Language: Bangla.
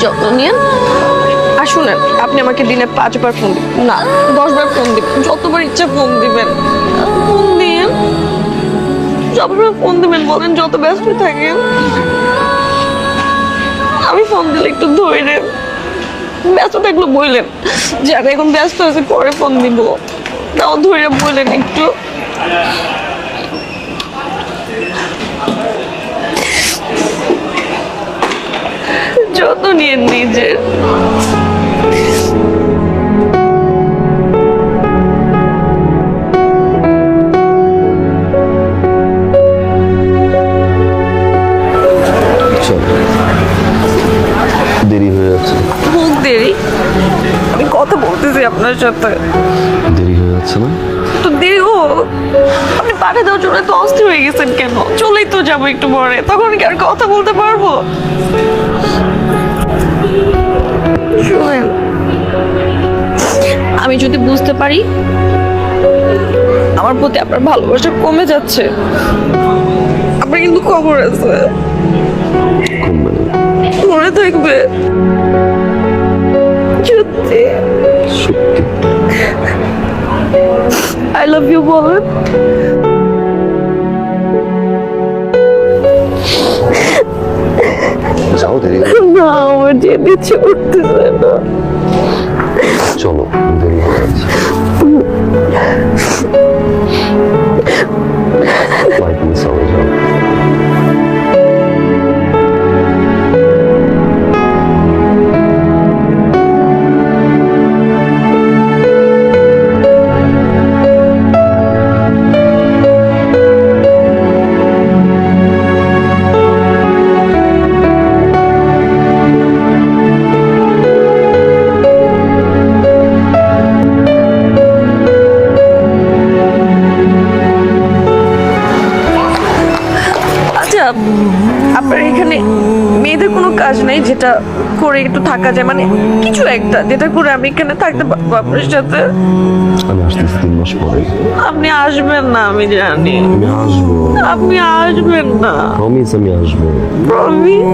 যত্ন নিন। আর শুনেন, আপনি আমাকে দিনে 5 বার ফোন দিবেন না, 10 বার ফোন দিবেন, যতবার ইচ্ছা ফোন দিবেন। ফোন দিন, যতবার ফোন দিবেন বলেন, যত ব্যস্ত থাকেন। আমি ফোন দিলে একটু ধরে নেন, ব্যস্ত থাকলে বললেন যে আমি এখন ব্যস্ত আছি, পরে ফোন দিব। তাও ধরে বললেন একটু। যত্ন নিয়েন নিজের। দেরি হয়ে যাচ্ছে। খুব দেরি? আমি কথা বলতেছি আপনার সাথে। দেরি হয়ে যাচ্ছে না? তো দেরি হোক, আপনি পাঠিয়ে দেওয়ার জন্য তো অস্থির হয়ে গেছেন কেন? চলেই তো যাবো একটু পরে, তখন কি আর কথা বলতে পারবো? শুনেন, আমি যদি বুঝতে পারি আমার প্রতি আপনার ভালোবাসা কমে যাচ্ছে, আপনার কিন্তু খবর আছে। কমবে না। মনে থাকবে সত্যি? সত্যি। আই লাভ ইউ বলেন। যাও, দেরি হয়ে না, আমার যেতে ইচ্ছে করতেছে না। চলো, দেরি হয়ে যাচ্ছে। চলো যাও। আচ্ছা, আপনার এখানে মেয়েদের কোনো কাজ নেই যেটা করে একটু থাকা যায়, মানে কিছু একটা যেটা করে আমি এখানে থাকতে পারবো আপনার সাথে? আমি আসতেছি 3 মাস পরে। আপনি আসবেন না আমি জানি। আমি আসবো। আপনি আসবেন না। প্রমিস, আমি আসবো। প্রমিস?